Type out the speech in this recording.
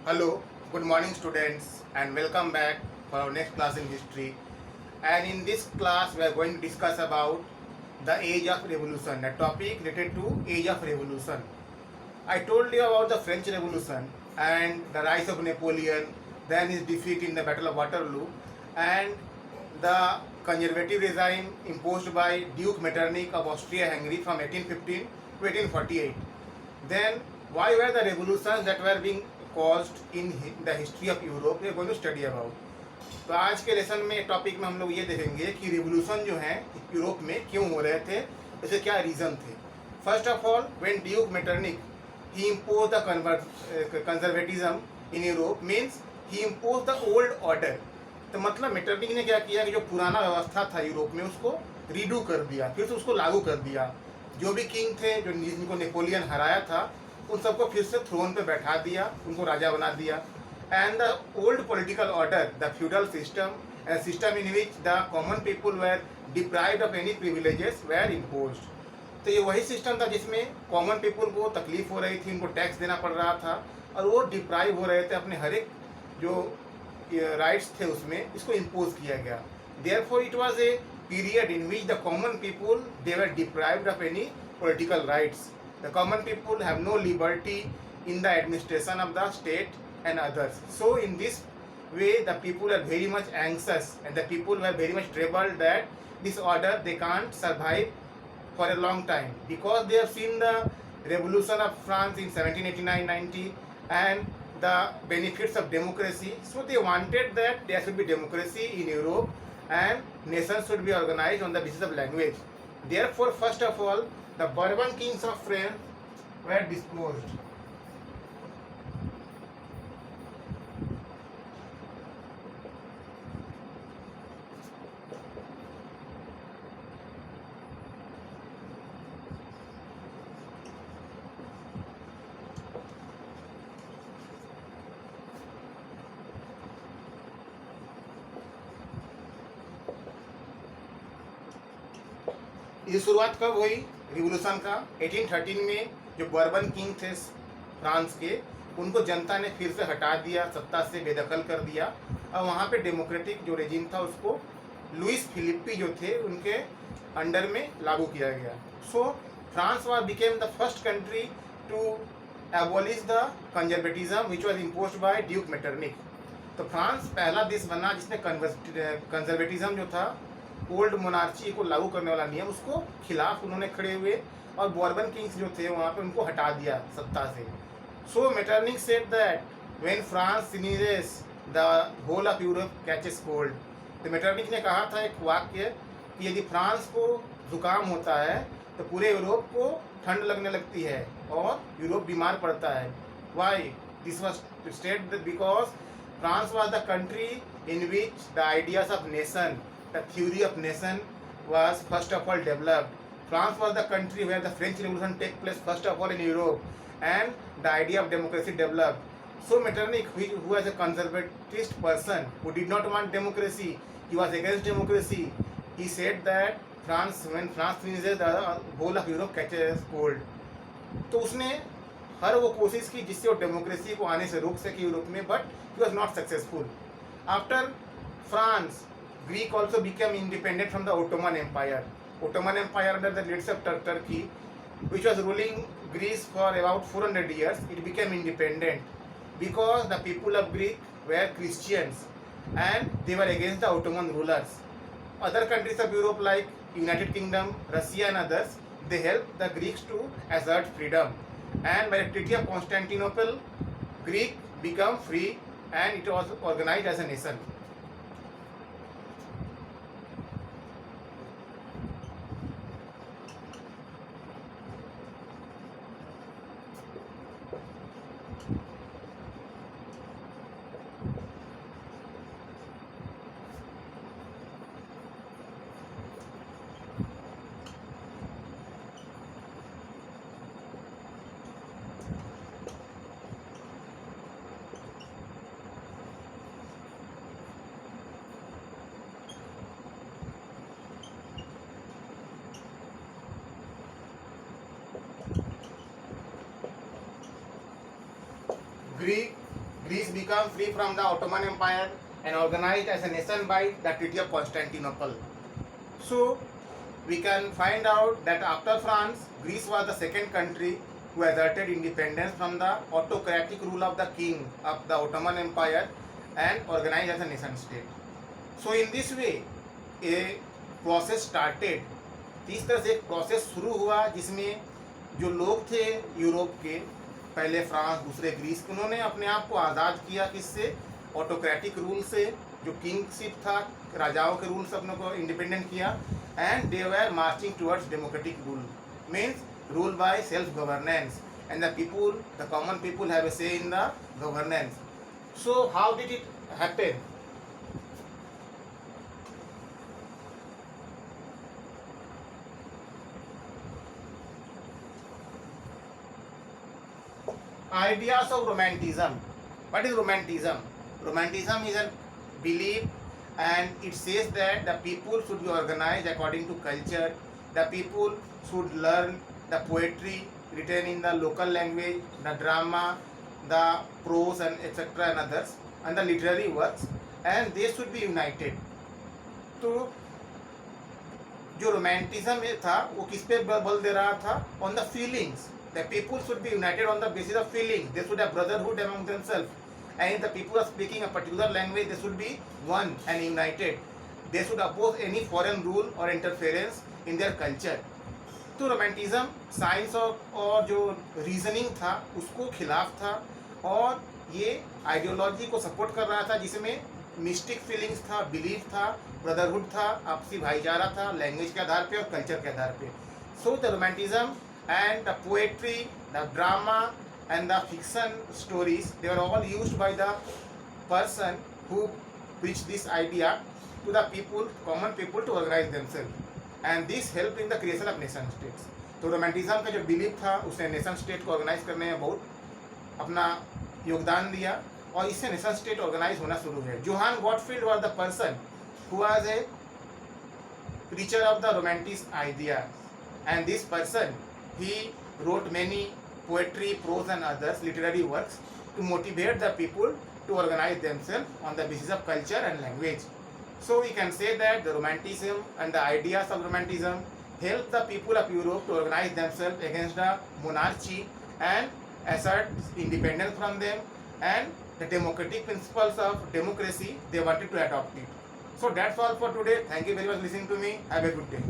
Hello, good morning students and welcome back for our next class in history. And in this class we are going to discuss about the age of revolution, a topic related to age of revolution. I told you about the French Revolution and the rise of Napoleon, then his defeat in the Battle of Waterloo, and the conservative regime imposed by Duke Metternich of Austria-Hungary from 1815 to 1848. Then, why were the revolutions that were being caused in the history of Europe? We are going to study about. तो आज के lesson में topic में हम लोग ये देखेंगे कि रिवोल्यूशन जो है यूरोप में क्यों हो रहे थे, इसके क्या रीज़न थे. First of all, when Duke Metternich he imposed the conservatism in Europe, means he imposed the old order. तो मतलब मेटरनिक ने क्या किया कि जो पुराना व्यवस्था था यूरोप में उसको रीडू कर दिया, फिर से उसको लागू कर दिया. जो भी किंग थे, जो जिनको नेपोलियन हराया था, उन सबको फिर से थ्रोन पे बैठा दिया, उनको राजा बना दिया. And the old political order, the feudal system, a system in which the common people were deprived of any privileges were imposed. तो ये वही सिस्टम था जिसमें कॉमन पीपल को तकलीफ हो रही थी, उनको टैक्स देना पड़ रहा था और वो डिप्राइव हो रहे थे अपने हर एक जो राइट्स थे उसमें, इसको इम्पोज किया गया. Therefore it was a period in which the common people they were deprived of any political rights. The common people have no liberty in the administration of the state and others. So in this way the people are very much anxious and the people were very much troubled that this order they can't survive for a long time, because they have seen the revolution of France in 1789-90 and the benefits of democracy. So they wanted that there should be democracy in Europe and nations should be organized on the basis of language. Therefore, first of all, the Bourbon kings of France were disposed. ये शुरुआत कब हुई revolution का? 1813 में जो bourbon king थे France के, उनको जनता ने फिर से हटा दिया, सत्ता से बेदखल कर दिया और वहाँ पे डेमोक्रेटिक जो रेजिम था उसको लुइस फिलिप्पी जो थे उनके अंडर में लागू किया गया. So France was became the first country to abolish the conservatism which was imposed by duke Metternich. तो फ्रांस पहला देश बना जिसने कंजर्वेटिज्म जो था, ओल्ड मोनार्ची को लागू करने वाला नियम, उसको खिलाफ उन्होंने खड़े हुए और बॉर्बन किंग्स जो थे वहाँ पे उनको हटा दिया सत्ता से. So Metternich said that when France sneezes the whole of Europe catches cold. तो मेटरनिक ने कहा था एक वाक्य कि यदि फ्रांस को जुकाम होता है तो पूरे यूरोप को ठंड लगने लगती है और यूरोप बीमार पड़ता है. Why this was state because France was the country in which the ideas of nation, the theory of nation was first of all developed. France was the country where the French Revolution took place first of all in Europe and the idea of democracy developed. So Metternich, who was a conservative person who did not want democracy, he was against democracy. He said that when France finishes, the whole of Europe catches cold. तो उसने हर वो कोशिश की जिससे वो democracy को आने से रोक सके यूरोप में, but he was not successful. After France, Greek also became independent from the Ottoman Empire. Ottoman Empire under the leadership of Turkey, which was ruling Greece for about 400 years, it became independent because the people of Greece were Christians and they were against the Ottoman rulers. Other countries of Europe like United Kingdom, Russia and others, they helped the Greeks to assert freedom. And by the Treaty of Constantinople, Greek became free and it was organized as a nation. Greek Greece became free from the Ottoman Empire and organized as a nation by the Treaty of Constantinople. So we can find out that after France, Greece was the second country who asserted independence from the autocratic rule of the king of the Ottoman Empire and organized as a nation state. So in this way a process started. इस तरह से एक process शुरू हुआ जिसमें जो लोग थे यूरोप के, पहले फ्रांस, दूसरे ग्रीस, उन्होंने अपने आप को आज़ाद किया किससे? ऑटोक्रेटिक रूल से, जो किंगशिप था, राजाओं के रूल से अपने को इंडिपेंडेंट किया. And they were marching towards democratic rule, means rule by self governance, and the people, the common people have a say in the governance. So how did it happen? Ideas of romanticism. What is romanticism? Romanticism is a belief, and it says that the people should be organized according to culture. The people should learn the poetry written in the local language, the drama, the prose and etc. and others, and the literary works, and they should be united. तो जो romanticism था वो किस पे बल दे रहा था? On the feelings. The people should be united on the basis of feelings. They should have brotherhood among themselves. And if the people are speaking a particular language, they should be one and united. They should oppose any foreign rule or interference in their culture. तो romanticism science और जो reasoning था उसको खिलाफ था, और ये ideology को सपोर्ट कर रहा था जिसमें मिस्टिक फीलिंग्स था, बिलीफ था, ब्रदरहुड था, आपसी भाईचारा था, लैंग्वेज के आधार पे और कल्चर के आधार पे. So the romanticism and the poetry, the drama and the fiction stories, they were all used by the person who preached this idea to the people, common people, to organize themselves, and this helped in the creation of nation states. तो romanticism का जो belief था उसने nation state को organise करने में बहुत अपना योगदान दिया, और इससे नेशन स्टेट ऑर्गेनाइज होना शुरू हुआ. Johann Gottfried was the person who was a preacher of the romantic idea, and this person, he wrote many poetry, prose and others literary works to motivate the people to organize themselves on the basis of culture and language. So we can say that the romanticism and the ideas of romanticism helped the people of Europe to organize themselves against the monarchy and assert independence from them, and the democratic principles of democracy they wanted to adopt it. So that's all for today. Thank you very much for listening to me. Have a good day.